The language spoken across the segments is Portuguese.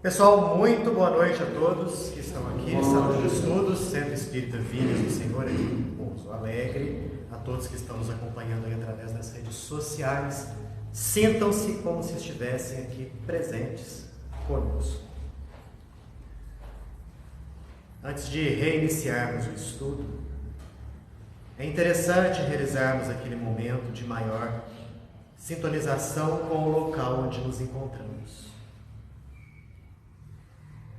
Pessoal, muito boa noite a todos que estão aqui, Sala de Estudos, Centro Espírita Filhos do Senhor, aqui em Pouso Alegre, a todos que estão nos acompanhando aí através das redes sociais. Sintam-se como se estivessem aqui presentes conosco. Antes de reiniciarmos o estudo, é interessante realizarmos aquele momento de maior sintonização com o local onde nos encontramos.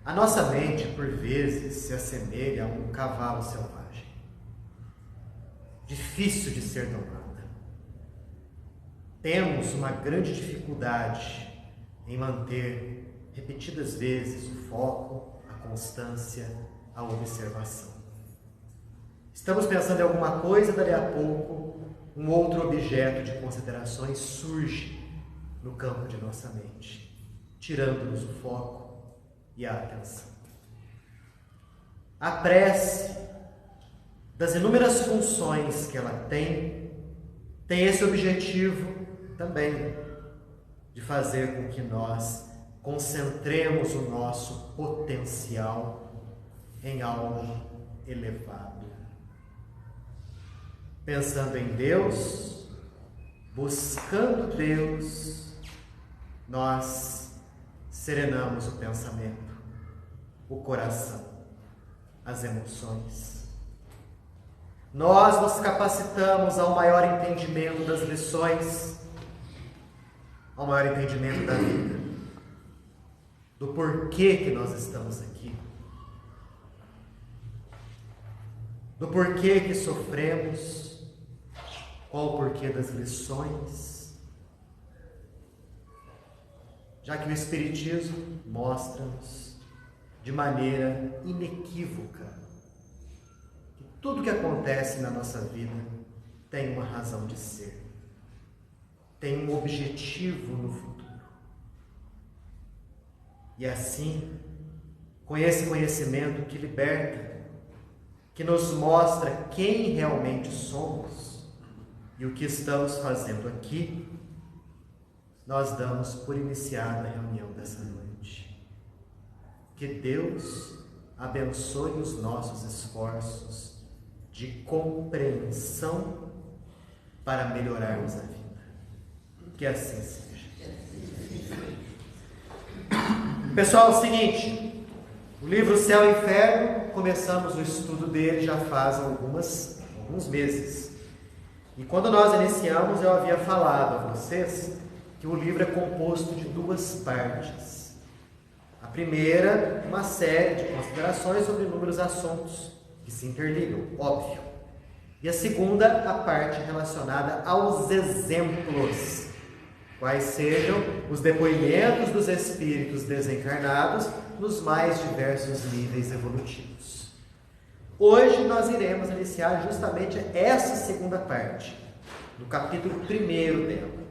A nossa mente, por vezes, se assemelha a um cavalo selvagem, difícil de ser domada. Temos uma grande dificuldade em manter repetidas vezes o foco, a constância, a observação. Estamos pensando em alguma coisa, dali a pouco, um outro objeto de considerações surge no campo de nossa mente, tirando-nos o foco e a atenção. A prece, das inúmeras funções que ela tem esse objetivo também de fazer com que nós concentremos o nosso potencial em algo elevado. Pensando em Deus, buscando Deus, nós serenamos o pensamento, o coração, as emoções. Nós nos capacitamos ao maior entendimento das lições, ao maior entendimento da vida, do porquê que nós estamos aqui, do porquê que sofremos, qual o porquê das lições. Já que o Espiritismo mostra-nos de maneira inequívoca que tudo que acontece na nossa vida tem uma razão de ser, tem um objetivo no futuro. E assim, com esse conhecimento que liberta, que nos mostra quem realmente somos e o que estamos fazendo aqui, nós damos por iniciada a reunião dessa noite. Que Deus abençoe os nossos esforços de compreensão para melhorarmos a vida. Que assim seja. Pessoal, é o seguinte, o livro Céu e Inferno, começamos o estudo dele já faz alguns meses. E quando nós iniciamos, eu havia falado a vocês que o livro é composto de duas partes. A primeira, uma série de considerações sobre inúmeros assuntos que se interligam, óbvio. E a segunda, a parte relacionada aos exemplos, quais sejam os depoimentos dos espíritos desencarnados nos mais diversos níveis evolutivos. Hoje nós iremos iniciar justamente essa segunda parte, no capítulo 1º dela.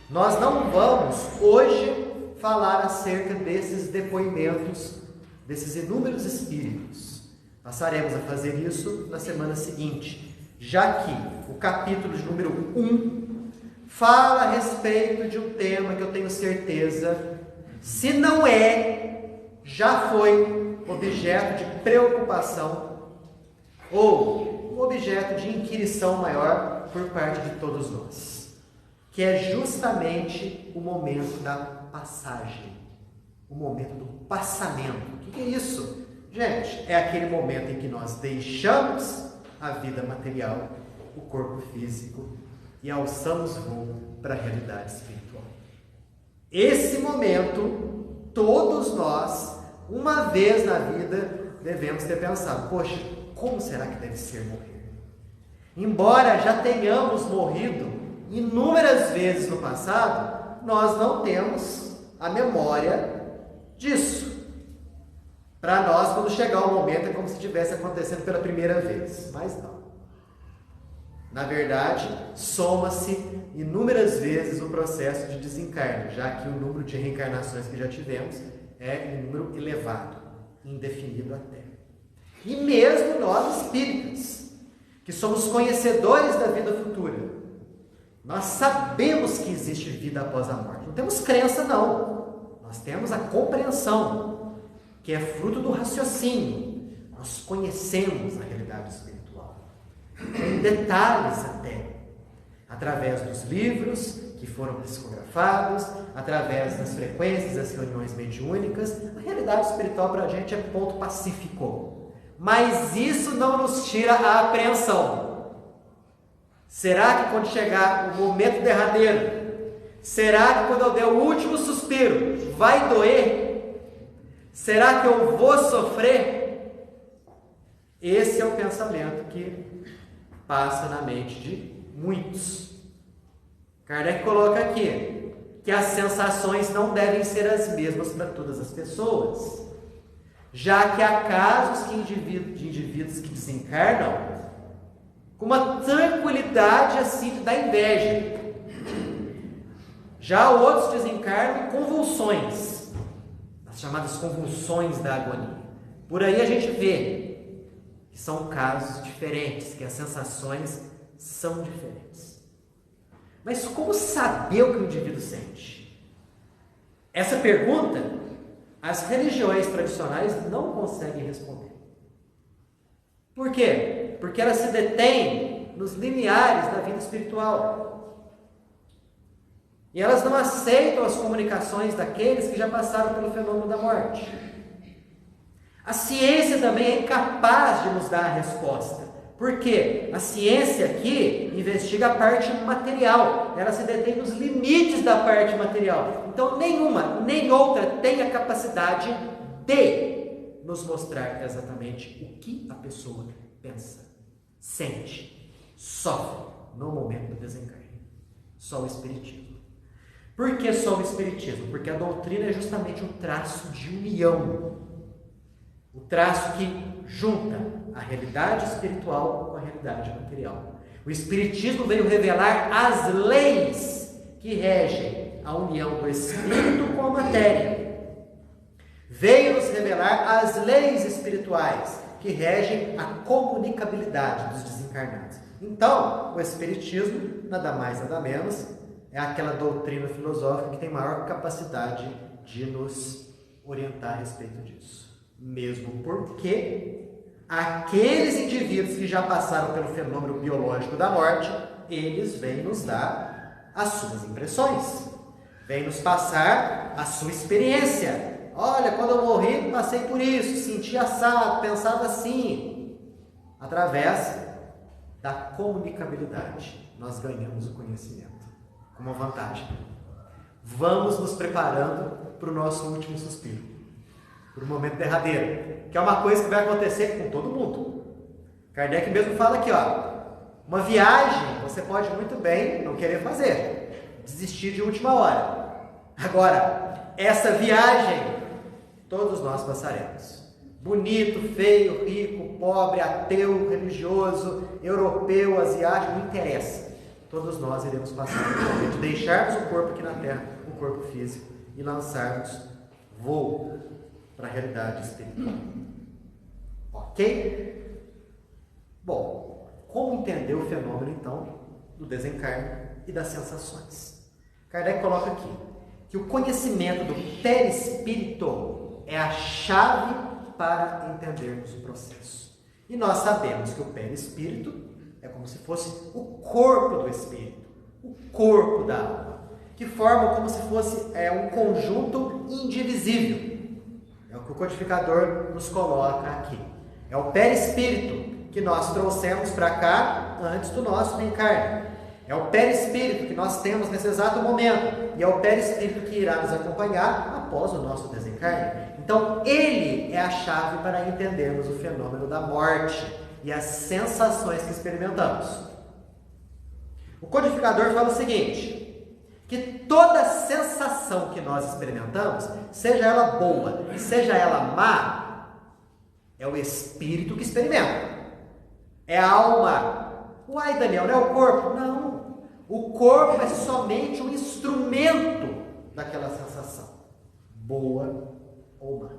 Nós não vamos hoje falar acerca desses depoimentos, desses inúmeros espíritos. Passaremos a fazer isso na semana seguinte, já que o capítulo de número 1 fala a respeito de um tema que eu tenho certeza, se não já foi objeto de preocupação ou um objeto de inquirição maior por parte de todos nós, que é justamente o momento da passagem, o momento do passamento. O que é isso? Gente, é aquele momento em que nós deixamos a vida material, o corpo físico, e alçamos voo para a realidade espiritual. Esse momento, todos nós, uma vez na vida, devemos ter pensado, poxa, como será que deve ser morrer? Embora já tenhamos morrido inúmeras vezes no passado, nós não temos a memória disso. Para nós, quando chegar o momento, é como se estivesse acontecendo pela primeira vez, mas não. Na verdade, soma-se inúmeras vezes o processo de desencarne, já que o número de reencarnações que já tivemos é um número elevado, indefinido até. E mesmo nós espíritas, que somos conhecedores da vida futura, nós sabemos que existe vida após a morte. Não temos crença, não. Nós temos a compreensão, que é fruto do raciocínio. Nós conhecemos a realidade espiritual, em detalhes até, através dos livros que foram psicografados, através das frequências das reuniões mediúnicas. A realidade espiritual para a gente é ponto pacífico. Mas isso não nos tira a apreensão. Será que quando chegar o momento derradeiro, será que quando eu der o último suspiro, vai doer? Será que eu vou sofrer? Esse é o pensamento que passa na mente de muitos. Kardec coloca aqui que as sensações não devem ser as mesmas para todas as pessoas, já que há casos de indivíduos que desencarnam com uma tranquilidade assim da inveja. Já outros desencarnam em convulsões, as chamadas convulsões da agonia. Por aí a gente vê que são casos diferentes, que as sensações são diferentes. Mas como saber o que o indivíduo sente? Essa pergunta, as religiões tradicionais não conseguem responder. Por quê? Porque elas se detêm nos limiares da vida espiritual. E elas não aceitam as comunicações daqueles que já passaram pelo fenômeno da morte. A ciência também é incapaz de nos dar a resposta. Por quê? A ciência aqui investiga a parte material, ela se detém nos limites da parte material. Então, nenhuma, nem outra tem a capacidade de nos mostrar exatamente o que a pessoa pensa, sente, sofre no momento do desencarne. Só o Espiritismo. Por que só o Espiritismo? Porque a doutrina é justamente um traço de união, o traço que junta a realidade espiritual com a realidade material. O Espiritismo veio revelar as leis que regem a união do espírito com a matéria. Veio nos revelar as leis espirituais que regem a comunicabilidade dos desencarnados. Então, o Espiritismo, nada mais, nada menos, é aquela doutrina filosófica que tem maior capacidade de nos orientar a respeito disso. Mesmo porque aqueles indivíduos que já passaram pelo fenômeno biológico da morte, eles vêm nos dar as suas impressões, vêm nos passar a sua experiência. Olha, quando eu morri, passei por isso, senti assado, pensava assim. Através da comunicabilidade, nós ganhamos o conhecimento, com uma vantagem. Vamos nos preparando para o nosso último suspiro, para o momento derradeiro, que é uma coisa que vai acontecer com todo mundo. Kardec mesmo fala aqui, uma viagem você pode muito bem não querer fazer, desistir de última hora. Agora, essa viagem, todos nós passaremos. Bonito, feio, rico, pobre, ateu, religioso, europeu, asiático, não interessa. Todos nós iremos passar por momento de deixarmos o corpo aqui na Terra, o corpo físico, e lançarmos voo para a realidade espiritual. Ok? Bom, como entender o fenômeno, então, do desencarne e das sensações? Kardec coloca aqui que o conhecimento do perispírito é a chave para entendermos o processo. E nós sabemos que o perispírito é como se fosse o corpo do espírito, o corpo da alma, que forma como se fosse um conjunto indivisível. É o que o codificador nos coloca aqui. É o perispírito que nós trouxemos para cá antes do nosso reencarne. É o perispírito que nós temos nesse exato momento. E é o perispírito que irá nos acompanhar após o nosso desencarne. Então, ele é a chave para entendermos o fenômeno da morte e as sensações que experimentamos. O codificador fala o seguinte, que toda sensação que nós experimentamos, seja ela boa e seja ela má, é o espírito que experimenta. É a alma. Uai, Daniel, não é o corpo? Não. O corpo é somente um instrumento daquela sensação, boa ou má.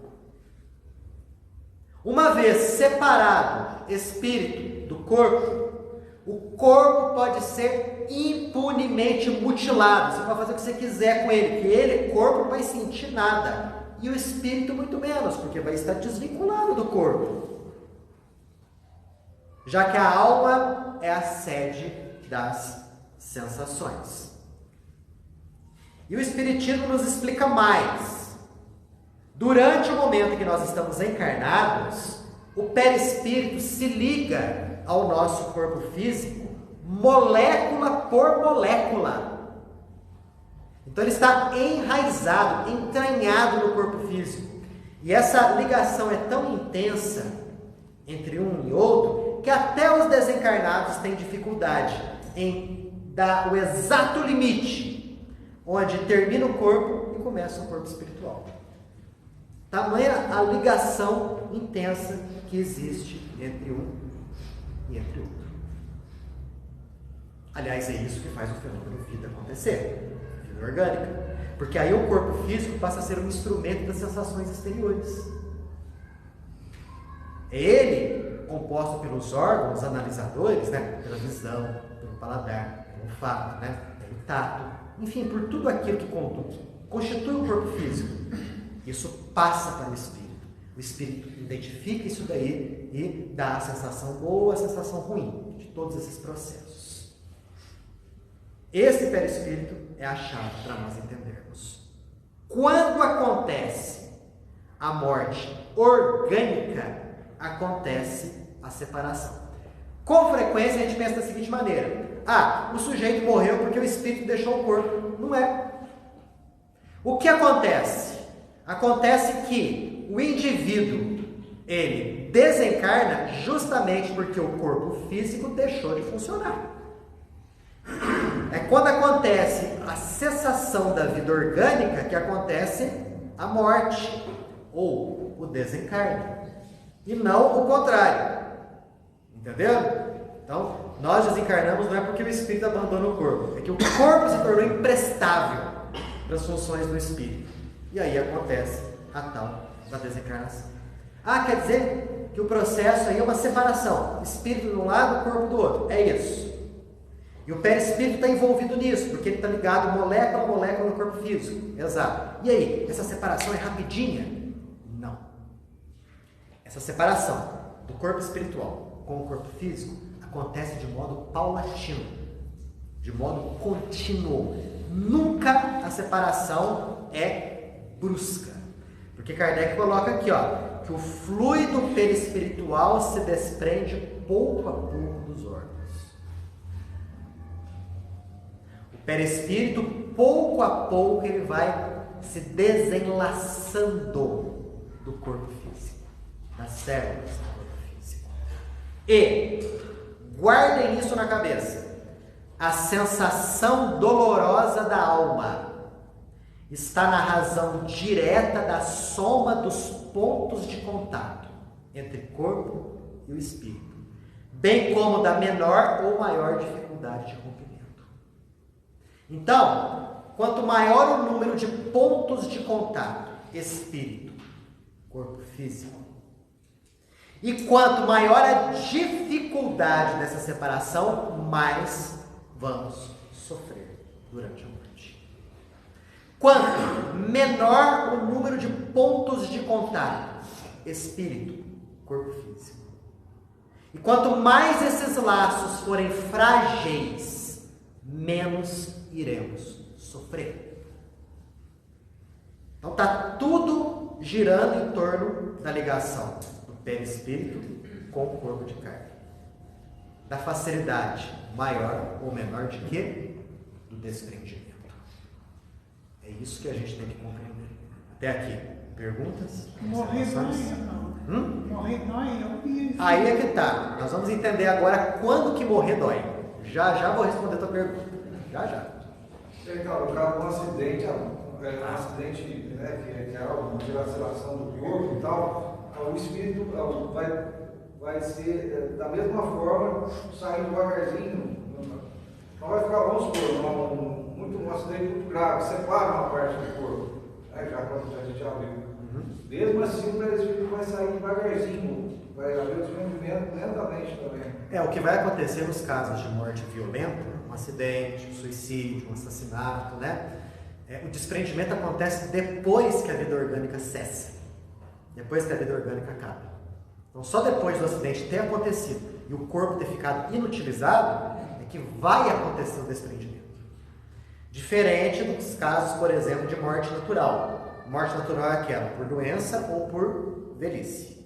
Uma vez separado espírito do corpo, O corpo pode ser impunemente mutilado. Você pode fazer o que você quiser com ele, que ele, corpo, não vai sentir nada. E o espírito muito menos, porque vai estar desvinculado do corpo. Já que a alma é a sede das sensações. E o Espiritismo nos explica mais. Durante o momento em que nós estamos encarnados, o perispírito se liga ao nosso corpo físico, molécula por molécula. Então ele está enraizado, entranhado no corpo físico. E essa ligação é tão intensa entre um e outro, que até os desencarnados têm dificuldade em dar o exato limite, onde termina o corpo e começa o corpo espiritual. Tamanha a ligação intensa que existe entre um e entre outro. Aliás, é isso que faz o fenômeno vida acontecer, vida orgânica. Porque aí o corpo físico passa a ser um instrumento das sensações exteriores. É ele composto pelos órgãos analisadores, né? Pela visão, pelo paladar, pelo olfato, né? Pelo tato, enfim, por tudo aquilo que constitui o corpo físico. Isso passa para o espírito. O espírito identifica isso daí e dá a sensação boa ou a sensação ruim de todos esses processos. Esse perispírito é a chave para nós entendermos. Quando acontece a morte orgânica, acontece a separação. Com frequência a gente pensa da seguinte maneira: o sujeito morreu porque o espírito deixou o corpo. Não é. O que acontece? Acontece que o indivíduo, ele desencarna justamente porque o corpo físico deixou de funcionar. É quando acontece a cessação da vida orgânica que acontece a morte ou o desencarne. E não o contrário. Entenderam? Então, nós desencarnamos não é porque o espírito abandona o corpo, é que o corpo se tornou imprestável para as funções do espírito. E aí acontece a tal da desencarnação. Quer dizer que o processo aí é uma separação. Espírito de um lado, corpo do outro. É isso. E o perispírito está envolvido nisso, porque ele está ligado molécula a molécula no corpo físico. Exato. E aí, essa separação é rapidinha? Não. Essa separação do corpo espiritual com o corpo físico acontece de modo paulatino, de modo contínuo. Nunca a separação é brusca. Porque Kardec coloca aqui, que o fluido perispiritual se desprende pouco a pouco dos órgãos. O perispírito, pouco a pouco, ele vai se desenlaçando do corpo físico, das células do corpo físico. E guardem isso na cabeça. A sensação dolorosa da alma está na razão direta da soma dos pontos de contato entre corpo e o espírito, bem como da menor ou maior dificuldade de rompimento. Então, quanto maior o número de pontos de contato, espírito, corpo físico, e quanto maior a dificuldade dessa separação, mais vamos sofrer durante a morte. Quanto menor o número de pontos de contato, espírito, corpo físico. E quanto mais esses laços forem frágeis, menos iremos sofrer. Então está tudo girando em torno da ligação do perispírito com o corpo de carne. Da facilidade maior ou menor de quê? Do desprendimento. É isso que a gente tem que compreender. Até aqui. Perguntas? Morrer dói, não. Morrer dói, eu vi. Aí é que tá. Nós vamos entender agora quando que morrer dói. Já vou responder a tua pergunta. Já. Então, no caso de um acidente, né, que é uma dilaceração do corpo e tal, o espírito vai ser da mesma forma, saindo devagarzinho. Não vai ficar, vamos supor, um acidente muito grave, separa uma parte do corpo, né, já quando a gente já viu. Mesmo assim, o perispírito vai sair devagarzinho, vai haver desprendimento lentamente também. O que vai acontecer nos casos de morte violenta, um acidente, um suicídio, um assassinato, né? O desprendimento acontece depois que a vida orgânica cessa, depois que a vida orgânica acaba. Então, só depois do acidente ter acontecido e o corpo ter ficado inutilizado, é que vai acontecer o desprendimento. Diferente dos casos, por exemplo, de morte natural. Morte natural é aquela por doença ou por velhice.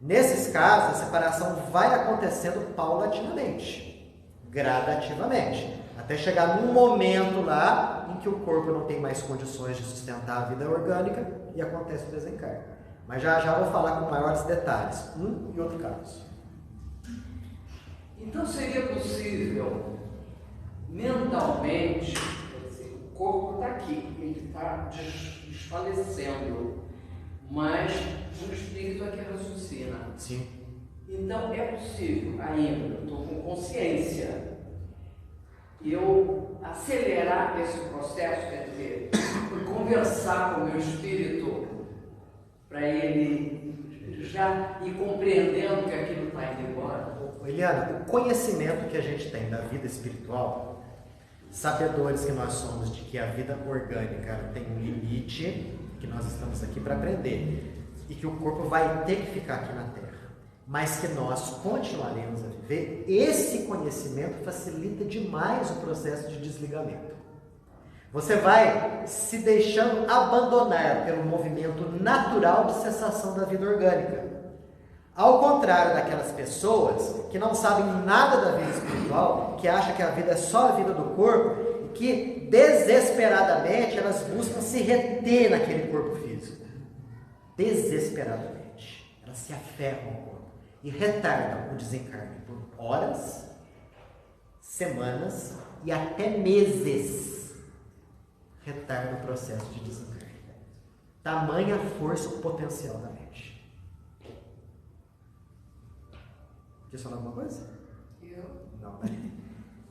Nesses casos, a separação vai acontecendo paulatinamente, gradativamente, até chegar num momento lá em que o corpo não tem mais condições de sustentar a vida orgânica e acontece o desencarne. Mas já vou falar com maiores detalhes, um e outro caso. Então seria possível, mentalmente, o corpo está aqui, ele está desfalecendo, mas o espírito é que raciocina. Sim. Então é possível ainda, eu estou com consciência, eu acelerar esse processo, quer dizer, conversar com o meu espírito para ele já ir compreendendo que aquilo está indo embora. Eliana, o conhecimento que a gente tem da vida espiritual, sabedores que nós somos de que a vida orgânica tem um limite, que nós estamos aqui para aprender, e que o corpo vai ter que ficar aqui na Terra, mas que nós continuaremos a viver, esse conhecimento facilita demais o processo de desligamento. Você vai se deixando abandonar pelo movimento natural de cessação da vida orgânica. Ao contrário daquelas pessoas que não sabem nada da vida espiritual, que acham que a vida é só a vida do corpo, e que desesperadamente elas buscam se reter naquele corpo físico. Desesperadamente. Elas se aferram ao corpo e retardam o desencarne por horas, semanas e até meses. Retarda o processo de desencarne. Tamanha força o potencial da mente. Quer falar alguma coisa? Eu? Não, né?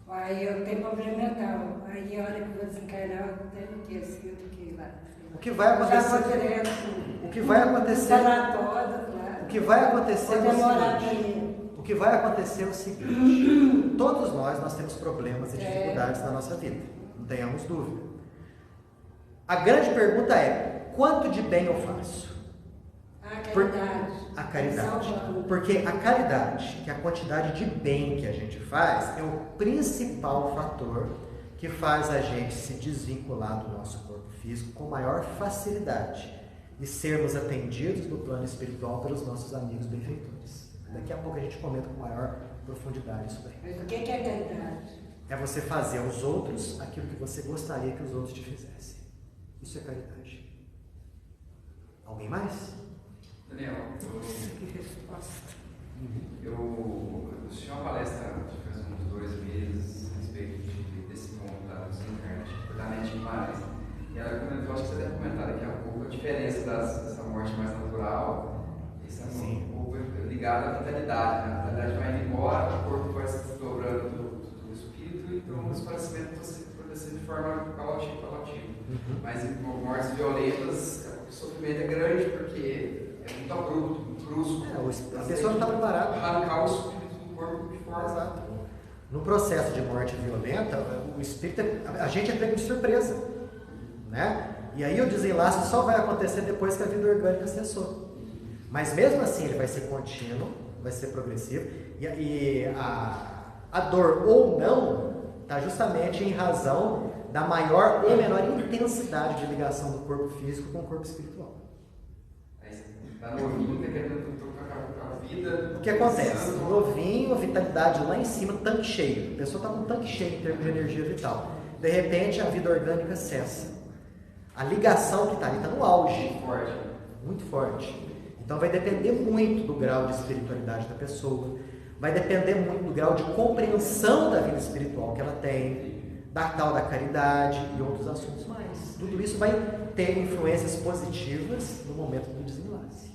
Aí eu tenho problema mental. Aí a hora que eu vou desencarnar, eu tenho que assim, eu tenho que ir lá. O que vai acontecer? Já vou direto. O que vai acontecer? Falar toda, claro. O que vai acontecer Pode é o demorar seguinte. também. O que vai acontecer é o seguinte. Todos nós temos problemas e dificuldades na nossa vida. Não tenhamos dúvida. A grande pergunta é: quanto de bem eu faço? A caridade. A caridade. Porque a caridade, que é a quantidade de bem que a gente faz, é o principal fator que faz a gente se desvincular do nosso corpo físico com maior facilidade e sermos atendidos no plano espiritual pelos nossos amigos benfeitores. Daqui a pouco a gente comenta com maior profundidade isso daí. Mas o que é caridade? É você fazer aos outros aquilo que você gostaria que os outros te fizessem. Isso é caridade. Alguém mais? Daniel, eu assisti uma palestra faz uns 2 meses a respeito desse ponto da desencarne, da Nete Guimarães. E ela comentou, acho que você deve comentar daqui a pouco, a diferença dessa morte mais natural, essa um pouco ligada à vitalidade, né? A vitalidade vai indo embora, o corpo vai se desdobrando do espírito, então o esparecimento está acontecendo de forma paulatina. Mas em mortes violentas, o sofrimento é grande porque é muito abrupto, muito brusco. A pessoa não está preparada. Arrancar o espírito do corpo de forma. Exato. No processo de morte violenta, o espírito, a gente é pego de surpresa, né? E aí o desenlace só vai acontecer depois que a vida orgânica cessou. Mas mesmo assim ele vai ser contínuo, vai ser progressivo, e a dor ou não está justamente em razão da maior ou menor intensidade de ligação do corpo físico com o corpo espiritual. Aí você está novinho, querendo tocar a vida. O que acontece? Novinho, a vitalidade lá em cima, tanque cheio. A pessoa está com um tanque cheio em termos de energia vital. De repente, a vida orgânica cessa. A ligação que está ali está no auge. Forte. Muito forte. Então vai depender muito do grau de espiritualidade da pessoa. Vai depender muito do grau de compreensão da vida espiritual que ela tem, da tal da caridade e outros assuntos mais. Tudo isso vai ter influências positivas no momento do desenlace.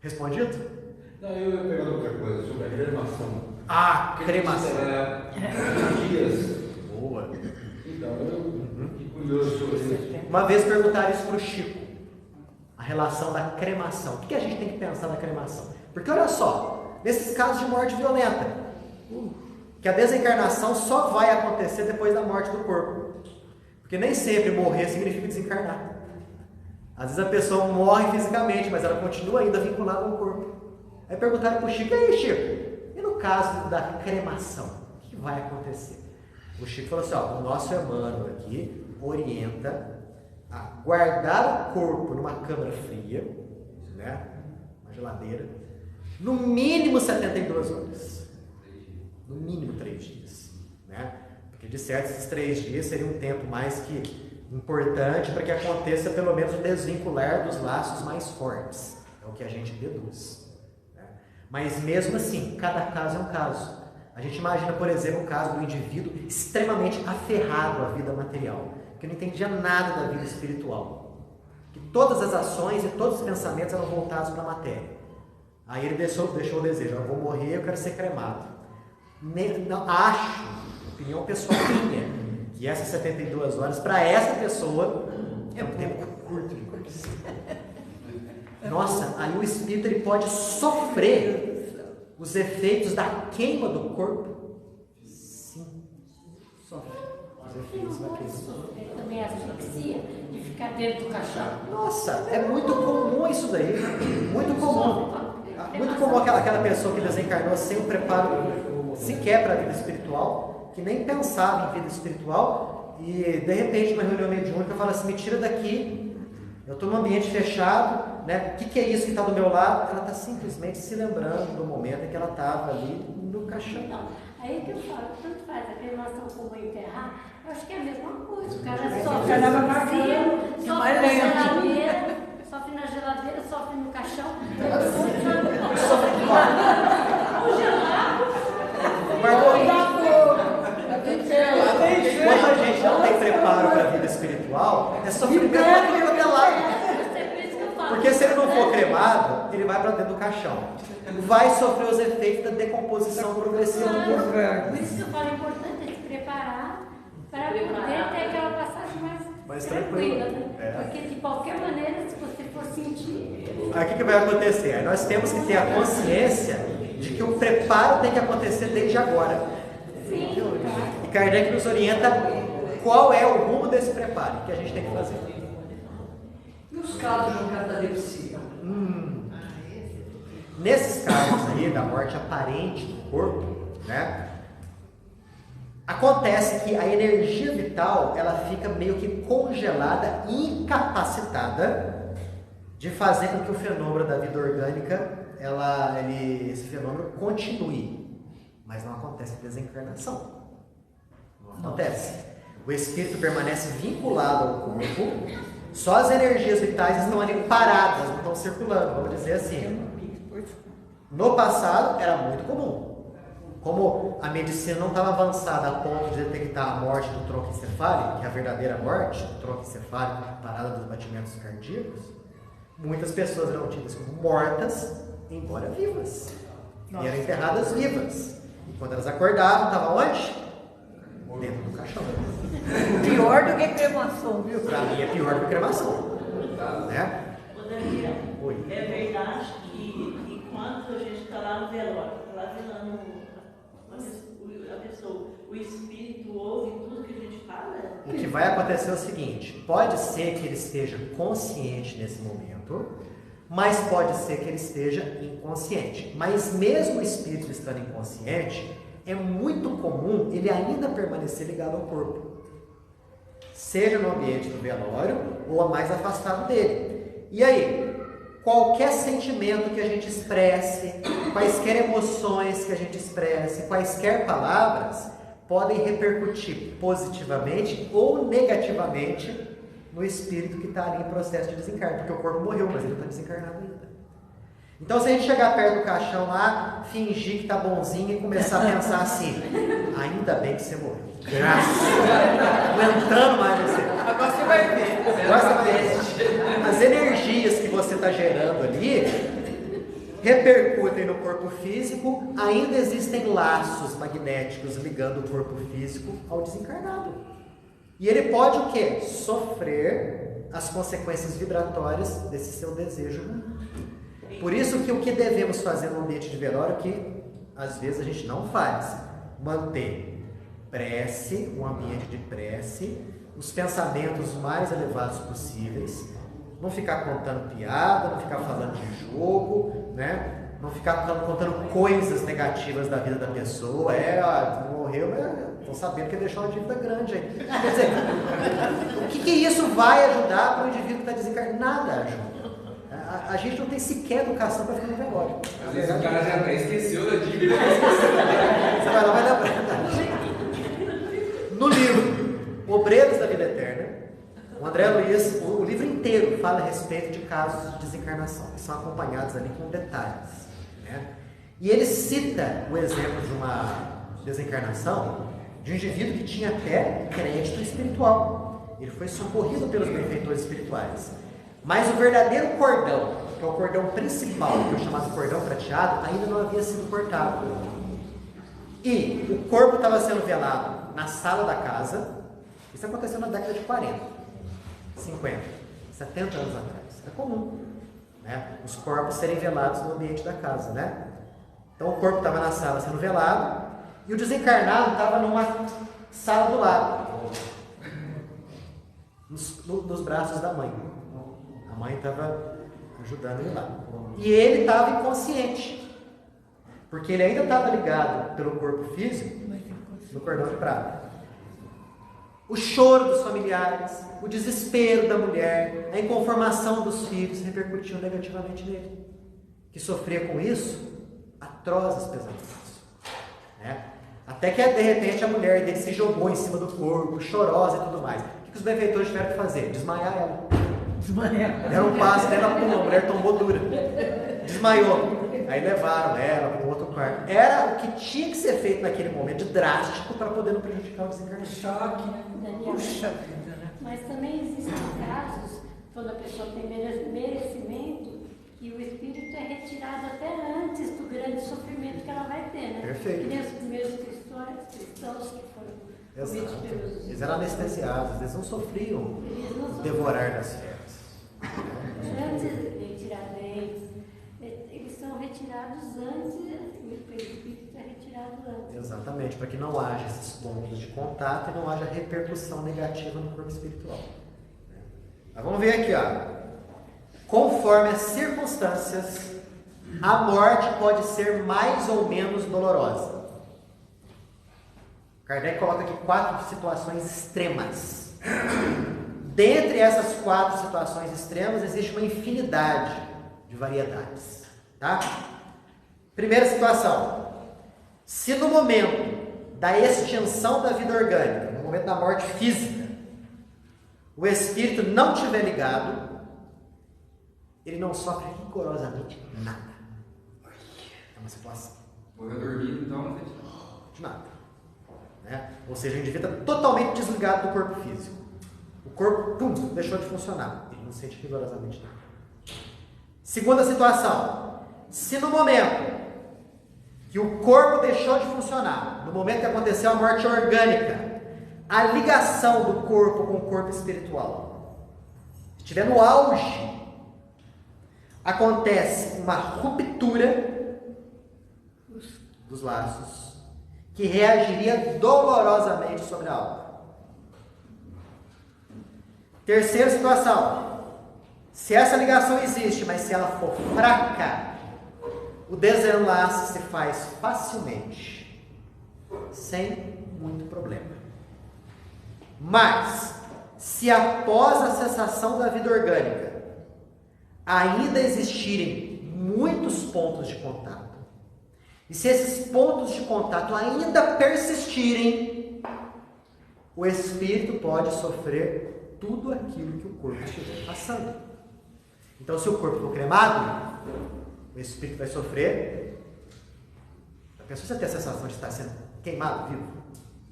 Respondido? Não, eu ia pegar outra coisa sobre a cremação. Ah, cremação. Dias. Boa. Então, eu fiquei curioso sobre isso. Uma vez perguntaram isso para o Chico. A relação da cremação. O que a gente tem que pensar na cremação? Porque olha só, nesses casos de morte violenta, que a desencarnação só vai acontecer depois da morte do corpo. Porque nem sempre morrer significa desencarnar. Às vezes a pessoa morre fisicamente, mas ela continua ainda vinculada ao corpo. Aí perguntaram para o Chico: e aí, Chico, e no caso da cremação, o que vai acontecer? O Chico falou assim: ó, o nosso Emmanuel aqui orienta a guardar o corpo numa câmara fria, né, uma geladeira, no mínimo 72 horas. No mínimo 3 dias. Né? Porque de certo esses 3 dias seria um tempo mais que importante para que aconteça pelo menos o desvincular dos laços mais fortes. É o que a gente deduz. Né? Mas mesmo assim, cada caso é um caso. A gente imagina, por exemplo, o caso do indivíduo extremamente aferrado à vida material, que não entendia nada da vida espiritual, que todas as ações e todos os pensamentos eram voltados para a matéria. Aí ele deixou o desejo: eu vou morrer, eu quero ser cremado. Não, acho, opinião pessoal minha, que essas 72 horas para essa pessoa é um tempo curto de coisa. Nossa, aí o espírito ele pode sofrer os efeitos da queima do corpo. Sim, sofre os efeitos da queima do corpo. Também a asfixia de ficar dentro do caixão. Nossa, é muito comum isso daí, muito comum. Muito comum aquela pessoa que desencarnou sem um preparo sequer para a vida espiritual, que nem pensava em vida espiritual, e de repente uma reunião mediúnica fala assim: me tira daqui, eu estou num ambiente fechado, né? O que é isso que está do meu lado? Ela está simplesmente se lembrando do momento em que ela estava ali no caixão. Não, aí que eu falo, tanto faz a cremação como enterrar, eu acho que é a mesma coisa. O cara sofre na geladeira, sofre no caixão, Quando a gente não tem preparo para a vida espiritual, é sofrimento para tudo quanto é lado. Porque se ele não for cremado, ele vai para dentro do caixão. Vai sofrer os efeitos da decomposição progressiva do corpo. Por isso que eu falo, é importante se preparar para poder ter aquela passagem mais tranquila, né? Porque de qualquer maneira, se você for sentir... Aí o que vai acontecer? Nós temos que ter a consciência de que o preparo tem que acontecer desde agora. Sim. E Kardec nos orienta qual é o rumo desse preparo que a gente tem que fazer. E os casos de catalepsia? Nesses casos aí, da morte aparente do corpo, né? Acontece que a energia vital, ela fica meio que congelada, incapacitada de fazer com que o fenômeno da vida orgânica, esse fenômeno continue. Mas não acontece desencarnação. Não acontece. O espírito permanece vinculado ao corpo, só as energias vitais estão ali paradas, não estão circulando, vamos dizer assim. No passado era muito comum. Como a medicina não estava avançada a ponto de detectar a morte do tronco encefálico, que é a verdadeira morte, do tronco encefálico, parada dos batimentos cardíacos, muitas pessoas eram tidas como mortas, embora vivas. E eram enterradas vivas. E quando elas acordavam, estavam onde? Dentro do caixão. Pior do que cremação, viu? Para mim é pior do que cremação. Né? Ô Daniel, Oi. é verdade que enquanto a gente está lá no velório, está lá velando a pessoa, o espírito ouve tudo que a gente fala? O que vai acontecer é o seguinte: pode ser que ele esteja consciente nesse momento, mas pode ser que ele esteja inconsciente. Mas mesmo o espírito estando inconsciente, é muito comum ele ainda permanecer ligado ao corpo, seja no ambiente do velório ou mais afastado dele. E aí, qualquer sentimento que a gente expresse, quaisquer emoções que a gente expresse, quaisquer palavras, podem repercutir positivamente ou negativamente no espírito que está ali em processo de desencarne, porque o corpo morreu, mas ele está desencarnado ainda. Então, se a gente chegar perto do caixão lá, fingir que está bonzinho e começar a pensar assim: ainda bem que você morreu. Graças. Aguentando mais você. Agora você vai ver. Agora você vai ver. As energias que você está gerando ali repercutem no corpo físico. Ainda existem laços magnéticos ligando o corpo físico ao desencarnado. E ele pode o quê? Sofrer as consequências vibratórias desse seu desejo ruim. Por isso que o que devemos fazer no ambiente de velório, que às vezes a gente não faz, manter prece, um ambiente de prece, os pensamentos mais elevados possíveis, não ficar contando piada, não ficar falando de jogo, né? Não ficar contando coisas negativas da vida da pessoa. Morreu, estão sabendo que deixou uma dívida grande aí. Quer dizer, o que isso vai ajudar para o indivíduo que está desencarnado? Nada ajuda. A gente não tem sequer educação para ficar no velório. Às vezes o cara já até esqueceu da dívida. Você vai lá, vai lembrar. No livro Obreiros da Vida Eterna, o André Luiz, o livro inteiro fala a respeito de casos de desencarnação, que são acompanhados ali com detalhes, né? E ele cita o exemplo de uma desencarnação de um indivíduo que tinha até crédito espiritual. Ele foi socorrido pelos benfeitores espirituais. Mas o verdadeiro cordão, que é o cordão principal, que é o chamado cordão prateado, ainda não havia sido cortado. E o corpo estava sendo velado na sala da casa. Isso aconteceu na década de 40, 50, 70 anos atrás. É comum, né? Os corpos serem velados no ambiente da casa, né? Então o corpo estava na sala sendo velado e o desencarnado estava numa sala do lado, nos braços da mãe. A mãe estava ajudando ele lá. E ele estava inconsciente, porque ele ainda estava ligado pelo corpo físico no cordão de prata. O choro dos familiares, o desespero da mulher, a inconformação dos filhos repercutiu negativamente nele, que sofria com isso atrozes pesadelos, né? Até que de repente a mulher dele se jogou em cima do corpo, chorosa e tudo mais. O que os benfeitores tiveram que fazer? Desmaiar ela. Deram um passo, dela pulou, a mulher tombou dura, desmaiou. Aí levaram ela para um outro quarto. Era o que tinha que ser feito naquele momento, de drástico, para poder não prejudicar o desencarnado. Choque, né? Puxa vida, né? Mas também existem casos, quando a pessoa tem merecimento, que o espírito é retirado até antes do grande sofrimento que ela vai ter, né? Perfeito. Que nem os primeiros cristãos que foram comidos pelos... Eles eram anestesiados, eles não sofriam devorar das feras. Antes de Tiradentes, eles são retirados antes, o espírito é retirado antes. Exatamente, para que não haja esses pontos de contato e não haja repercussão negativa no corpo espiritual. Mas vamos ver aqui, ó. Conforme as circunstâncias, a morte pode ser mais ou menos dolorosa. Kardec coloca aqui 4 situações extremas. Dentre essas 4 situações extremas, existe uma infinidade de variedades. Tá? Primeira situação. Se no momento da extinção da vida orgânica, no momento da morte física, o espírito não estiver ligado, ele não sofre rigorosamente nada. É uma situação. Morreu dormindo, então não tem de nada. Né? Ou seja, o indivíduo está totalmente desligado do corpo físico. O corpo, pum, deixou de funcionar. Ele não sente rigorosamente nada. Segunda situação. Se no momento que o corpo deixou de funcionar, no momento que aconteceu a morte orgânica, a ligação do corpo com o corpo espiritual estiver no auge, acontece uma ruptura dos laços que reagiria dolorosamente sobre a alma. Terceira situação. Se essa ligação existe, mas se ela for fraca, o desenlace se faz facilmente, sem muito problema. Mas, se após a cessação da vida orgânica ainda existirem muitos pontos de contato, e se esses pontos de contato ainda persistirem, o espírito pode sofrer tudo aquilo que o corpo estiver passando. Então, se o corpo for cremado, o espírito vai sofrer. A pessoa já tem a sensação de estar sendo queimado vivo.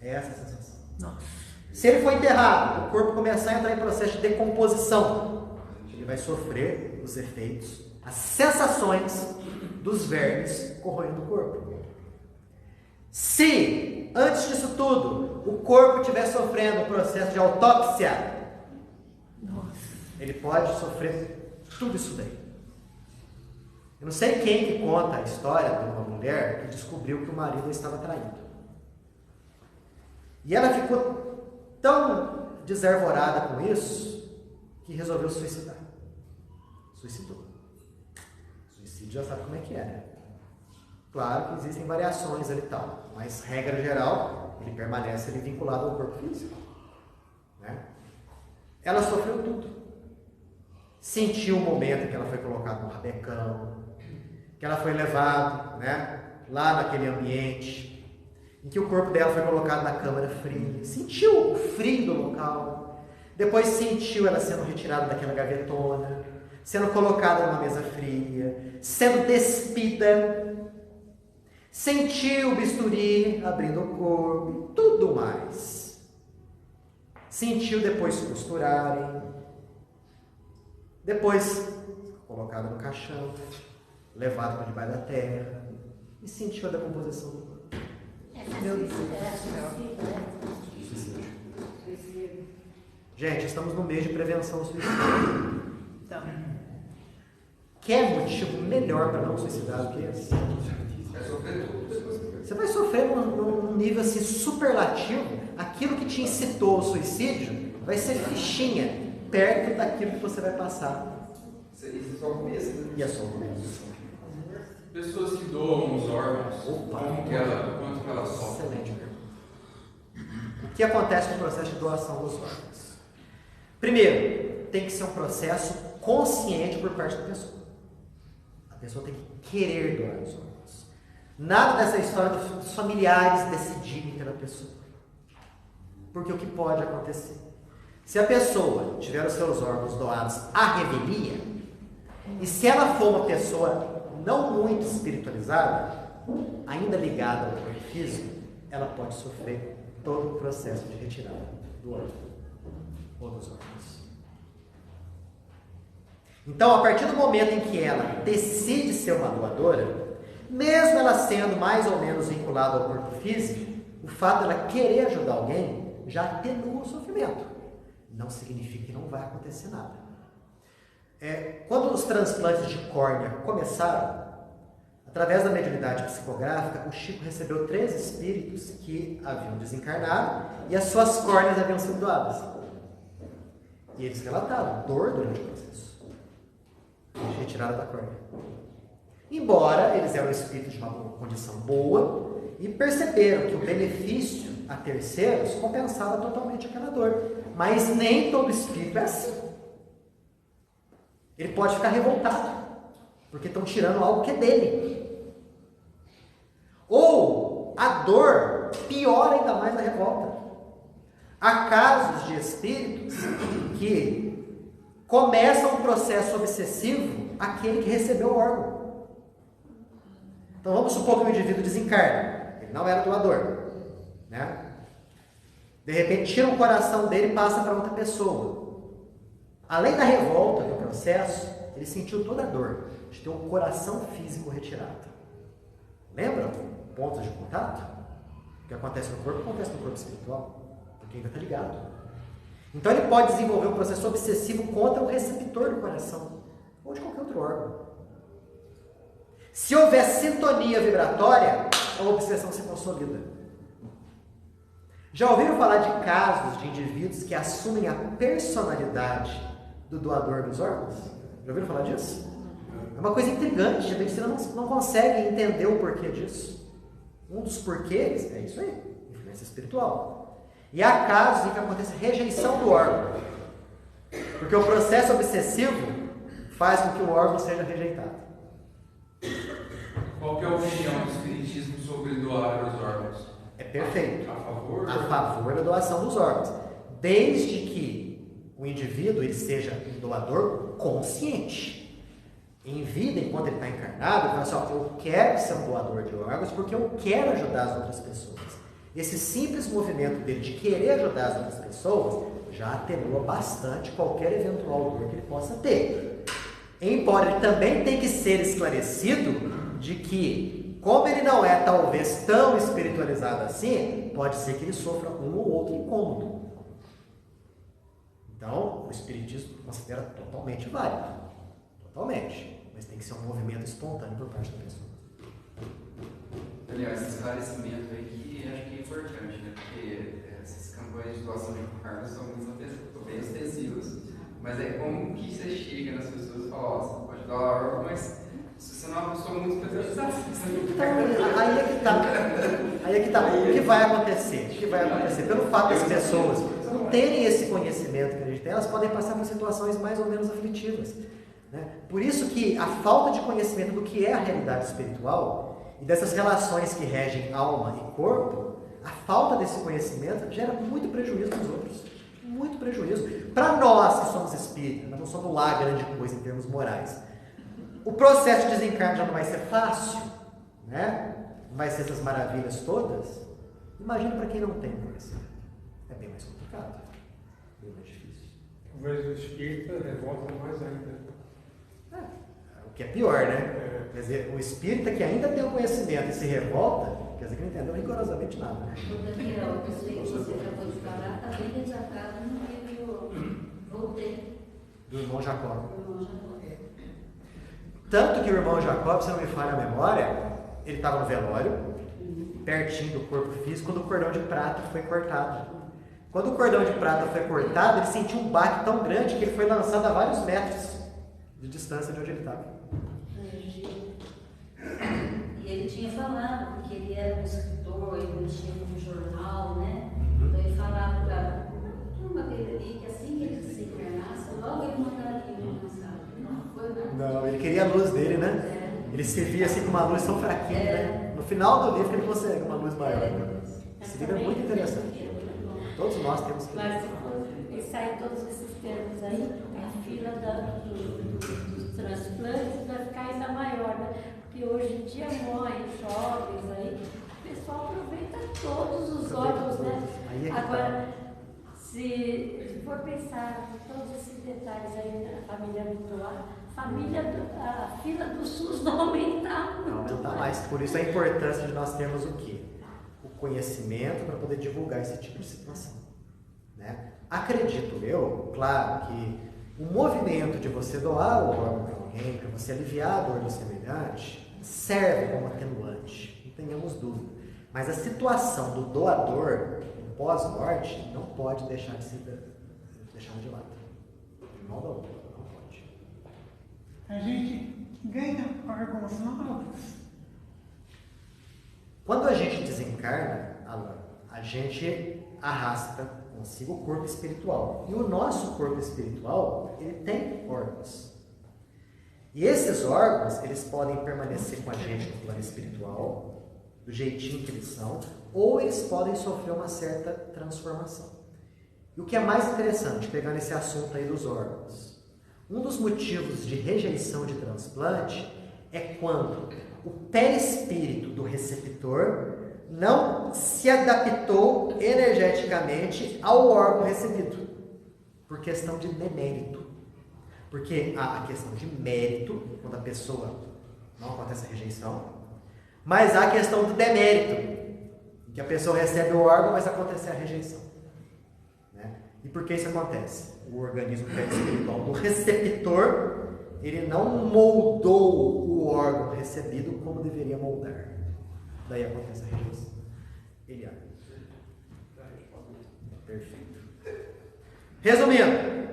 É essa a sensação. Nossa. Se ele for enterrado, o corpo começar a entrar em processo de decomposição, ele vai sofrer os efeitos, as sensações dos vermes corroendo o corpo. Se, antes disso tudo, o corpo estiver sofrendo um processo de autópsia, ele pode sofrer tudo isso daí. Eu não sei quem que conta a história de uma mulher que descobriu que o marido estava traído. E ela ficou tão desarvorada com isso que resolveu suicidar. Suicidou. Suicídio já sabe como é que é, né? Claro que existem variações ali e tal, mas regra geral, ele permanece ali vinculado ao corpo físico. Né? Ela sofreu tudo. Sentiu o momento em que ela foi colocada no rabecão, que ela foi levada, né, lá naquele ambiente, em que o corpo dela foi colocado na câmara fria. Sentiu o frio do local. Depois sentiu ela sendo retirada daquela gavetona, sendo colocada numa mesa fria, sendo despida. Sentiu o bisturi abrindo o corpo e tudo mais. Sentiu depois costurarem. Depois, colocada no caixão, levado para debaixo da terra e sentiu a decomposição do corpo. Meu Deus. Suicídio. Gente, estamos no mês de prevenção ao suicídio. Então, Quer motivo melhor para não suicidar do que esse? Vai sofrer tudo. Você vai sofrer num nível assim superlativo. Aquilo que te incitou ao suicídio vai ser fichinha perto daquilo que você vai passar. Isso é só o começo, né? E é só o começo. Pessoas que doam os órgãos, Opa, quanto que ela sofre? Excelente pergunta. O que acontece no processo de doação dos órgãos? Primeiro, tem que ser um processo consciente por parte da pessoa. A pessoa tem que querer doar os órgãos. Nada dessa história dos familiares decidirem pela pessoa. Porque o que pode acontecer? Se a pessoa tiver os seus órgãos doados à revelia, e se ela for uma pessoa não muito espiritualizada, ainda ligada ao corpo físico, ela pode sofrer todo o processo de retirada do órgão ou dos órgãos. Então, a partir do momento em que ela decide ser uma doadora, mesmo ela sendo mais ou menos vinculada ao corpo físico, o fato dela querer ajudar alguém já atenua o sofrimento. Não significa que não vai acontecer nada. Quando os transplantes de córnea começaram, através da mediunidade psicográfica, o Chico recebeu 3 espíritos que haviam desencarnado e as suas córneas haviam sido doadas. E eles relataram dor durante o processo de retirada da córnea. Embora eles eram espíritos de uma condição boa e perceberam que o benefício a terceiros compensava totalmente aquela dor. Mas nem todo espírito é assim. Ele pode ficar revoltado, porque estão tirando algo que é dele. Ou a dor piora ainda mais a revolta. Há casos de espíritos que começam um processo obsessivo aquele que recebeu o órgão. Então vamos supor que o indivíduo desencarna. Ele não era doador, né? De repente tira o coração dele e passa para outra pessoa. Além da revolta do processo, ele sentiu toda a dor de ter um coração físico retirado. Lembra? Pontos de contato? O que acontece no corpo, acontece no corpo espiritual. Porque ainda está ligado. Então ele pode desenvolver um processo obsessivo contra o receptor do coração. Ou de qualquer outro órgão. Se houver sintonia vibratória, a obsessão se consolida. Já ouviram falar de casos de indivíduos que assumem a personalidade do doador dos órgãos? Já ouviram falar disso? É uma coisa intrigante, a gente não consegue entender o porquê disso. Um dos porquês é isso aí, influência espiritual. E há casos em que acontece rejeição do órgão, porque o processo obsessivo faz com que o órgão seja rejeitado. Qual que é a opinião do espiritismo sobre doar os órgãos? É perfeito. A favor? A favor da doação dos órgãos. Desde que o indivíduo ele seja um doador consciente. Em vida, enquanto ele está encarnado, ele fala assim, ó, eu quero ser um doador de órgãos porque eu quero ajudar as outras pessoas. Esse simples movimento dele de querer ajudar as outras pessoas já atenua bastante qualquer eventual dor que ele possa ter. Embora ele também tenha que ser esclarecido de que, como ele não é talvez tão espiritualizado assim, pode ser que ele sofra um ou outro incômodo. Então, o Espiritismo considera totalmente válido. Totalmente. Mas tem que ser um movimento espontâneo por parte da pessoa. Daniel, esse esclarecimento aí que acho que é importante, né? Porque essas campanhas de doação de órgãos são muito bem ostensivas. Mas é como que você chega nas pessoas e fala, ó, você pode doar órgão, mas se você não é uma pessoa muito especializada, você não Então, aí é que tá. Aí é que tá. O que vai acontecer? O que vai acontecer? Pelo fato das pessoas não terem esse conhecimento que a gente tem, elas podem passar por situações mais ou menos aflitivas. Né? Por isso que a falta de conhecimento do que é a realidade espiritual e dessas relações que regem alma e corpo, a falta desse conhecimento gera muito prejuízo para os outros. Muito prejuízo. Para nós que somos espíritas, nós não somos lá grande coisa em termos morais. O processo de desencarne já não vai ser fácil, né? Não vai ser essas maravilhas todas. Imagina para quem não tem conhecimento. É bem mais complicado. Bem mais difícil. Talvez o espírita revolta mais ainda. O que é pior, né? Quer dizer, o espírita que ainda tem o conhecimento e se revolta, quer dizer que não entendeu rigorosamente nada. Né? O Daniel, eu sei que você acabou de falar, está bem desatado no livro Voltei. Do irmão Jacó. Do irmão Jacó. Tanto que o irmão Jacó, se não me falha a memória, ele estava no velório, pertinho do corpo físico, quando o cordão de prata foi cortado. Quando o cordão de prata foi cortado, ele sentiu um baque tão grande que ele foi lançado a vários metros de distância de onde ele estava. E ele tinha falado, porque ele era um escritor, ele tinha um jornal, né? Então ele falava para a turma dele ali que assim que ele desencarnasse, logo ele mandaria uma mensagem. Não foi nada. Não, ele queria a luz dele, né? Ele se via assim com uma luz tão fraquinha, né? No final do livro ele consegue uma luz maior. Esse livro é muito interessante. Todos nós temos que... Mas e sai todos esses termos aí, a fila dos transplantes vai ficar ainda maior, né? Porque hoje em dia morrem jovens aí, o pessoal aproveita todos os órgãos, né? Agora, se for pensar em todos esses detalhes aí na família mutual, a fila do SUS vai aumentar muito. Vai aumentar mais. Por isso a importância de nós termos o quê? O conhecimento para poder divulgar esse tipo de situação. Né? Acredito eu, claro, que o movimento de você doar o órgão para alguém, para você aliviar a dor do semelhante, serve como atenuante, não tenhamos dúvida. Mas a situação do doador, no pós-morte, não pode deixar de de lado. De modo algum, não pode. A gente ganha órgãos novos. Quando a gente desencarna, Alan, a gente arrasta consigo o corpo espiritual. E o nosso corpo espiritual, ele tem órgãos. E esses órgãos, eles podem permanecer com a gente no plano espiritual, do jeitinho que eles são, ou eles podem sofrer uma certa transformação. E o que é mais interessante, pegando esse assunto aí dos órgãos, um dos motivos de rejeição de transplante é quando o perispírito do receptor não se adaptou energeticamente ao órgão recebido, por questão de demérito. Porque há a questão de mérito, quando a pessoa não acontece a rejeição, mas há a questão do demérito, que a pessoa recebe o órgão, mas acontece a rejeição. Né? E por que isso acontece? O organismo perispiritual do receptor, ele não moldou o órgão recebido como deveria moldar. Daí acontece a rejeição. Ele abre. Perfeito. Resumindo,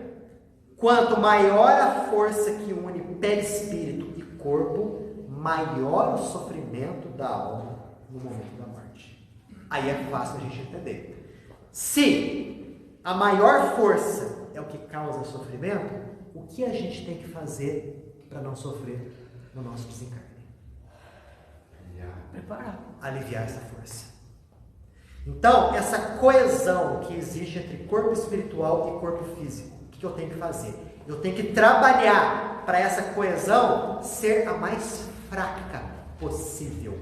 quanto maior a força que une perispírito e corpo, maior o sofrimento da alma no momento da morte. Aí é fácil a gente entender. Se a maior força é o que causa sofrimento, o que a gente tem que fazer para não sofrer no nosso desencarne? Aliviar essa força. Então, essa coesão que existe entre corpo espiritual e corpo físico, o que eu tenho que fazer? Eu tenho que trabalhar para essa coesão ser a mais fraca possível.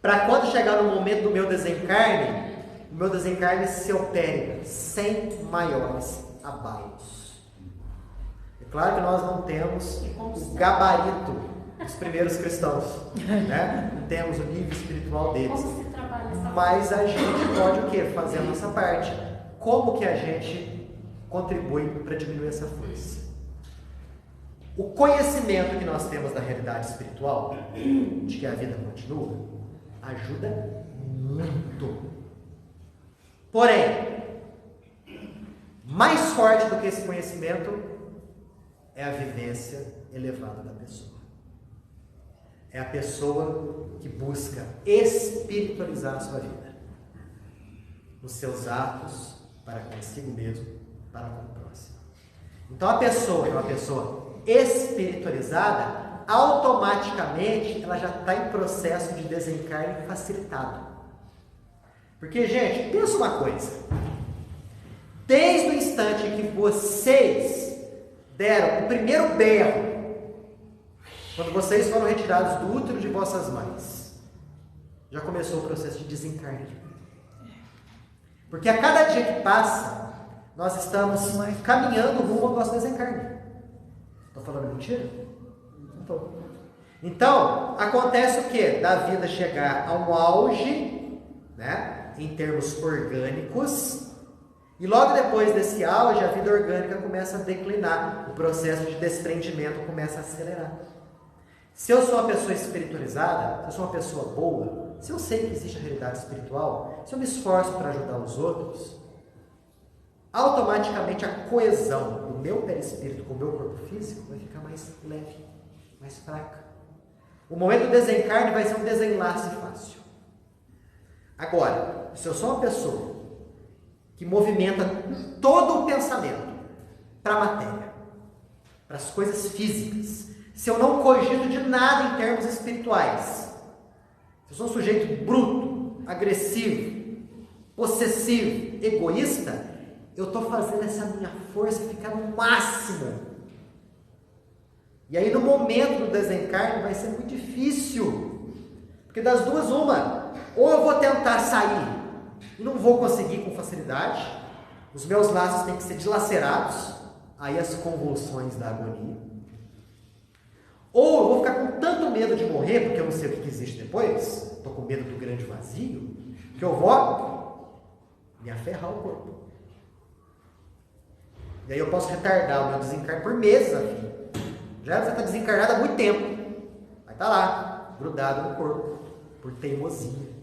Para quando chegar no momento do meu desencarne, o meu desencarne se opere sem maiores abalos. É claro que nós não temos o gabarito dos primeiros cristãos, né? Não temos o nível espiritual deles. Como se trabalha essa Mas a gente pode o quê? Fazer a nossa parte. Como que a gente contribui para diminuir essa força. O conhecimento que nós temos da realidade espiritual, de que a vida continua, ajuda muito. Porém, mais forte do que esse conhecimento é a vivência elevada da pessoa. É a pessoa que busca espiritualizar a sua vida, nos seus atos, para consigo mesmo, para com o próximo. Então a pessoa que é uma pessoa espiritualizada, automaticamente ela já está em processo de desencarne facilitado. Porque, gente, pensa uma coisa. Desde o instante em que vocês deram o primeiro berro, quando vocês foram retirados do útero de vossas mães, já começou o processo de desencarne. Porque a cada dia que passa, nós estamos caminhando rumo ao nosso desencarne. Estou falando mentira? Não estou. Então, acontece o quê? Da vida chegar a um auge, né, em termos orgânicos, e logo depois desse auge, a vida orgânica começa a declinar, o processo de desprendimento começa a acelerar. Se eu sou uma pessoa espiritualizada, se eu sou uma pessoa boa, se eu sei que existe a realidade espiritual, se eu me esforço para ajudar os outros, automaticamente a coesão do meu perispírito com o meu corpo físico vai ficar mais leve, mais fraca. O momento do desencarne vai ser um desenlace fácil. Agora, se eu sou uma pessoa que movimenta todo o pensamento para a matéria, para as coisas físicas, se eu não cogito de nada em termos espirituais, se eu sou um sujeito bruto, agressivo, possessivo, egoísta, eu estou fazendo essa minha força ficar no máximo. E aí no momento do desencarne vai ser muito difícil, porque das duas uma, ou eu vou tentar sair e não vou conseguir com facilidade, os meus laços têm que ser dilacerados, aí as convulsões da agonia, ou eu vou ficar com tanto medo de morrer, porque eu não sei o que existe depois, estou com medo do grande vazio, que eu vou me aferrar ao corpo. E aí eu posso retardar o meu desencarne por meses a fim. Já você está desencarnado há muito tempo, vai estar lá, grudado no corpo, por teimosia.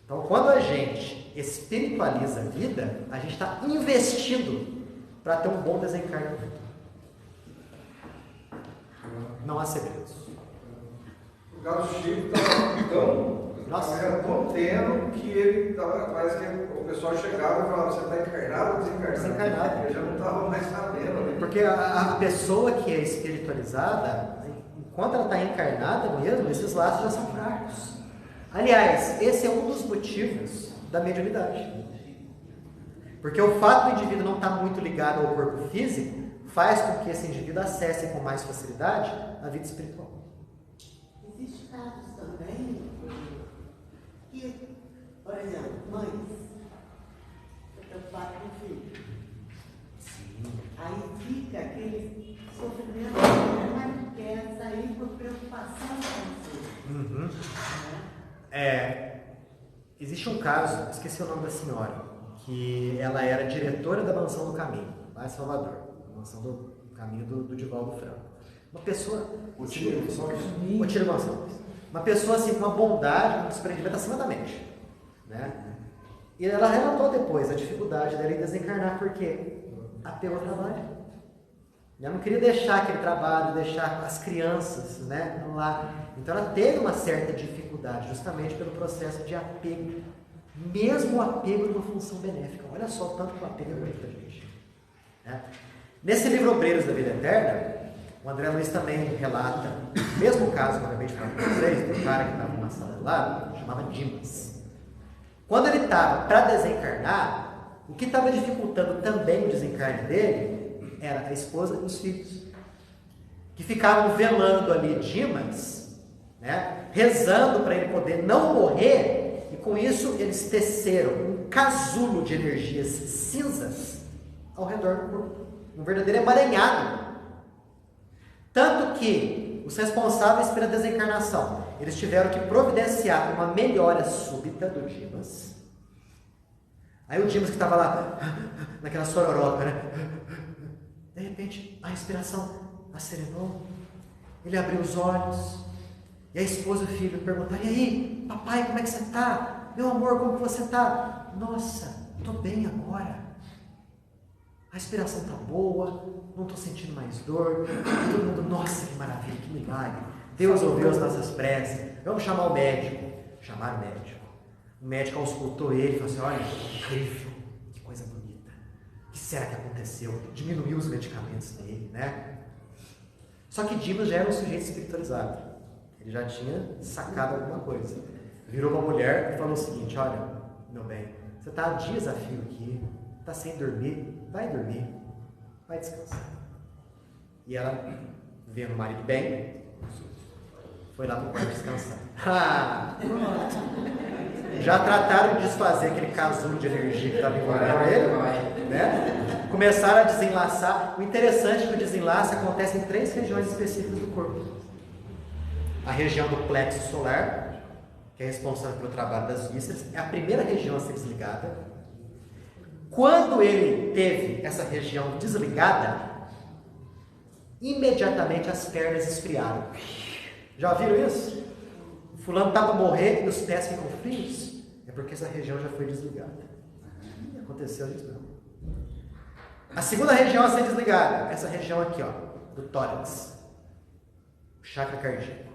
Então, quando a gente espiritualiza a vida, a gente está investindo para ter um bom desencarne no futuro. Não há segredos. O Galo Chico estava tão tendo que ele estava, parece que o pessoal chegava e falava, você está encarnado ou desencarnado? Desencarnado. Ele já não estava mais sabendo. Né? Porque a pessoa que é espiritualizada, enquanto ela está encarnada mesmo, esses laços já são fracos. Aliás, esse é um dos motivos da mediunidade. Porque o fato do indivíduo não estar muito ligado ao corpo físico faz com que esse indivíduo acesse com mais facilidade a vida espiritual. Existem casos também que, por exemplo, mães preocupadas com o filho. Sim. Aí fica aquele sofrimento, mas não quer sair por preocupação com o filho. Existe um caso, esqueci o nome da senhora, que ela era diretora da Mansão do Caminho, lá em Salvador, a Mansão do Caminho do Divaldo Franco. Uma pessoa... Otílio Gonçalves. Uma pessoa assim, com uma bondade, um desprendimento acima da mente. Né? E ela relatou depois a dificuldade dela em desencarnar, porque apego ao trabalho. Ela não queria deixar aquele trabalho, deixar as crianças, né, lá. Então ela teve uma certa dificuldade, justamente pelo processo de apego. Mesmo o apego numa função benéfica. Olha só o tanto que o apego é bonito pra gente. Né? Nesse livro Obreiros da Vida Eterna, o André Luiz também relata o mesmo caso que eu acabei de falar com vocês, do cara que estava numa sala do lado, chamava Dimas. Quando ele estava para desencarnar, o que estava dificultando também o desencarne dele era a esposa e os filhos, que ficavam velando ali Dimas, né, rezando para ele poder não morrer, e com isso eles teceram um casulo de energias cinzas ao redor do corpo, um verdadeiro emaranhado. Tanto que os responsáveis pela desencarnação, eles tiveram que providenciar uma melhora súbita do Dimas, Aí o Dimas que estava lá, naquela sororoca, né? De repente, a respiração acelerou. Ele abriu os olhos. E a esposa e o filho perguntaram: e aí, papai, como é que você está? Meu amor, como que você está? Nossa, estou bem agora. A respiração está boa, não estou sentindo mais dor. Todo mundo, nossa, que maravilha, que milagre. Deus ouviu as nossas preces. Vamos chamar o médico. Chamaram o médico. O médico auscultou ele e falou assim: olha, incrível, que coisa bonita. O que será que aconteceu? Diminuiu os medicamentos dele, né? Só que Dimas já era um sujeito espiritualizado. Ele já tinha sacado alguma coisa. Virou uma mulher e falou o seguinte: olha, meu bem, você está há dias a fio aqui, está sem dormir, vai dormir, vai descansar. E ela, vendo o marido bem, foi lá para o quarto descansar. Já trataram de desfazer aquele casulo de energia que estava envolvendo ele, né? Começaram a desenlaçar. O interessante é que o desenlace acontece em 3 regiões específicas do corpo. A região do plexo solar, que é responsável pelo trabalho das vísceras, é a primeira região a ser desligada. Quando ele teve essa região desligada, imediatamente as pernas esfriaram. Já viram isso? O fulano está para morrer e os pés ficam frios? É porque essa região já foi desligada. Aconteceu isso mesmo. A segunda região a ser desligada, essa região aqui, ó, do tórax, o chakra cardíaco,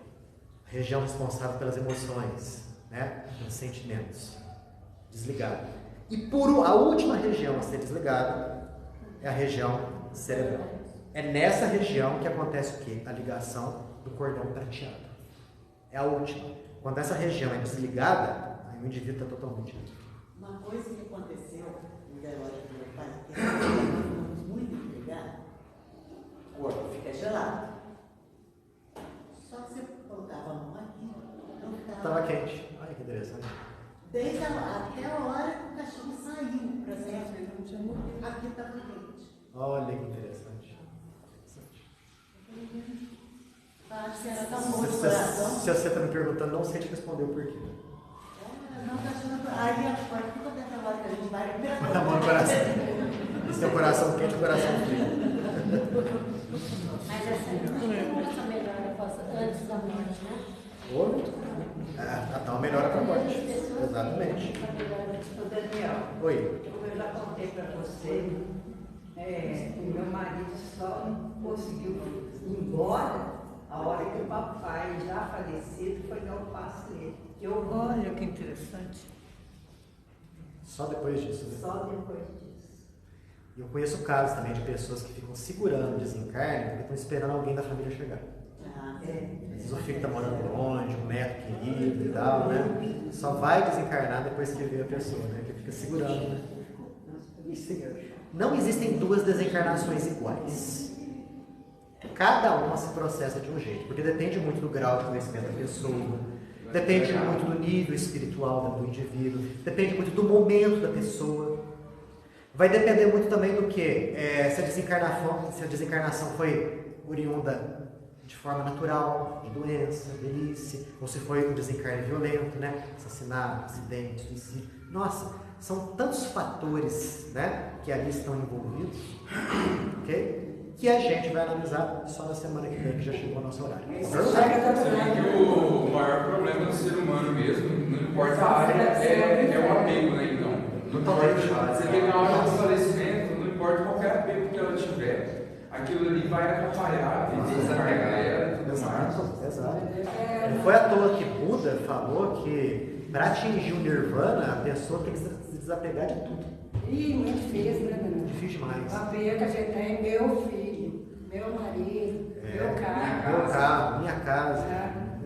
a região responsável pelas emoções, né, pelos sentimentos, desligada. E a última região a ser desligada é a região cerebral. É nessa região que acontece o quê? A ligação do cordão prateado. É a última. Quando essa região é desligada, aí o indivíduo está totalmente livre. Uma coisa que aconteceu no velório do meu pai, que nós ficamos muito intrigados, o corpo fica gelado. Só que você colocava a mão aqui, não ficava... Estava quente. Olha que interessante. Desde até a hora que o cachorro saiu para sair, aqui estava quente. Olha que interessante. Se você está me perguntando, não sei te responder o porquê. Não, aí a porta, quando é aquela hora que a gente vai, a mão no coração. Esse é o coração quente e o coração frio. Mas essa melhora antes da morte, né? Oi? A tal melhora para a morte. Exatamente. Ô Daniel, Oi. como eu já contei para você, meu marido só conseguiu ir embora a hora que o papai, já falecido, foi dar o passo nele. Olha que interessante. Só depois disso, né? Só depois disso. Eu conheço casos também de pessoas que ficam segurando o desencarne porque estão esperando alguém da família chegar. Às vezes o filho está morando longe, um neto querido e tal, né? Só vai desencarnar depois que vê a pessoa, né? Que fica segurando, né? Não existem 2 desencarnações iguais. Cada uma se processa de um jeito, porque depende muito do grau de conhecimento da pessoa, depende muito do nível espiritual do indivíduo, depende muito do momento da pessoa. Vai depender muito também do que? Se a desencarnação foi oriunda de forma natural, de doença, velhice, ou se foi um desencarne violento, né? Assassinato, acidente, suicídio. Nossa, são tantos fatores, né, que ali estão envolvidos, ok? Que a gente vai analisar só na semana que vem, que já chegou o nosso horário. Você vê que o maior problema do ser humano mesmo, não importa a área, é o apego, né? Então, você vê na hora do falecimento, não importa qualquer apego que ela tiver, aquilo ali vai atrapalhar, desapegar ela e tudo mais. Exato. Não foi à toa que Buda falou que para atingir o Nirvana, a pessoa tem que se desapegar de tudo. Muito difícil, né, Daniel? Difícil demais. A apego que a gente tem, meu filho, meu marido, meu carro. Minha casa.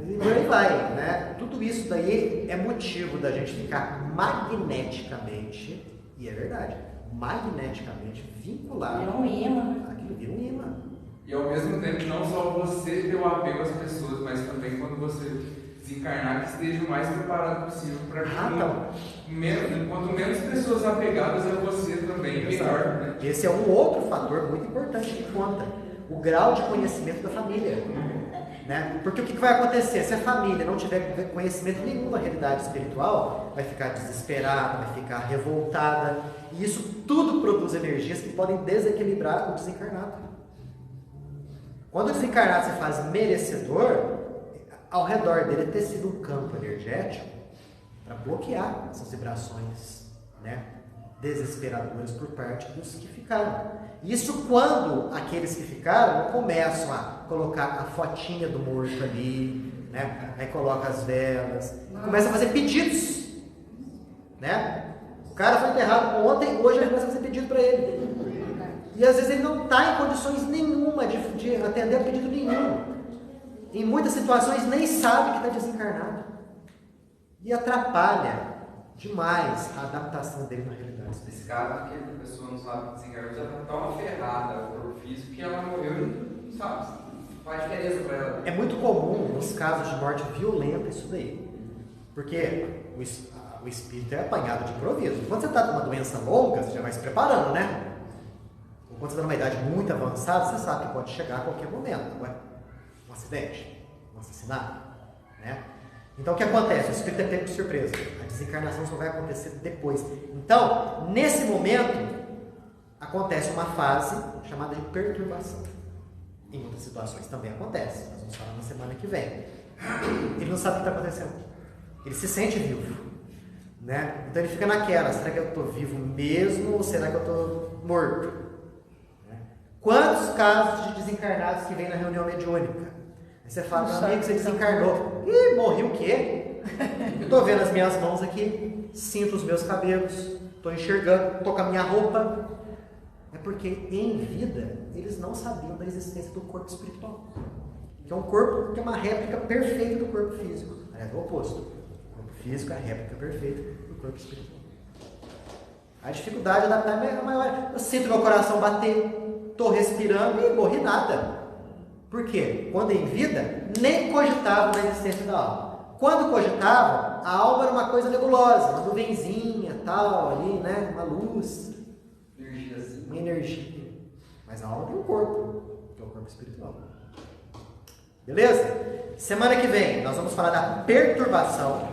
E por aí vai, né? Tudo isso daí é motivo da gente ficar magneticamente, e é verdade, magneticamente vinculado. É um imã. Aquilo vira um imã. E ao mesmo tempo, não só você ter o apego às pessoas, mas também quando você desencarnar, que esteja o mais preparado possível para que quanto menos pessoas apegadas a você também, melhor. Né? Esse é um outro fator muito importante que conta. O grau de conhecimento da família. Né? Porque o que vai acontecer? Se a família não tiver conhecimento nenhum da realidade espiritual, vai ficar desesperada, vai ficar revoltada. E isso tudo produz energias que podem desequilibrar o desencarnado. Quando o desencarnado se faz merecedor, ao redor dele é tecido um campo energético para bloquear essas vibrações, né, desesperadoras por parte dos que ficaram. Isso quando aqueles que ficaram começam a colocar a fotinha do morto ali, né? Aí coloca as velas, começa a fazer pedidos, né? O cara foi enterrado ontem, hoje ele começa a fazer pedido para ele. E às vezes ele não está em condições nenhuma de atender a pedido nenhum. Em muitas situações nem sabe que está desencarnado. E atrapalha demais a adaptação dele na realidade. Nesse caso, que a pessoa não sabe que desencarnou, já está tão aferrada ao corpo físico que ela morreu e não sabe. Faz diferença para ela. É muito comum nos casos de morte violenta isso daí. Porque o espírito é apanhado de improviso. Quando você está com uma doença longa, você já vai se preparando, né? Ou quando você está numa idade muito avançada, você sabe que pode chegar a qualquer momento. Não é? Um acidente, um assassinato, né? Então o que acontece? O espírito é pego de surpresa. A desencarnação só vai acontecer depois. Então, nesse momento, acontece uma fase chamada de perturbação. Em outras situações também acontece. Nós vamos falar na semana que vem. Ele não sabe o que está acontecendo. Ele se sente vivo, né? Então ele fica naquela: será que eu estou vivo mesmo ou será que eu estou morto? Né? Quantos casos de desencarnados que vêm na reunião mediúnica? Aí você fala: meu amigo, você desencarnou. Ih, morri o quê? Eu estou vendo as minhas mãos aqui, sinto os meus cabelos, estou enxergando, estou com a minha roupa. É porque em vida eles não sabiam da existência do corpo espiritual, que é um corpo que é uma réplica perfeita do corpo físico. Aliás, é o oposto. O corpo físico é a réplica perfeita do corpo espiritual. A dificuldade de adaptar é maior. Eu sinto meu coração bater, estou respirando e morri nada. Por quê? Quando em vida, nem cogitava na existência da alma. Quando cogitava, a alma era uma coisa nebulosa, uma nuvenzinha, tal, ali, né? Uma luz, uma energia. Mas a alma tem um corpo, que é o corpo espiritual. Beleza? Semana que vem, nós vamos falar da perturbação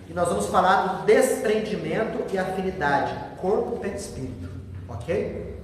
e nós vamos falar do desprendimento e afinidade corpo-espírito. Ok?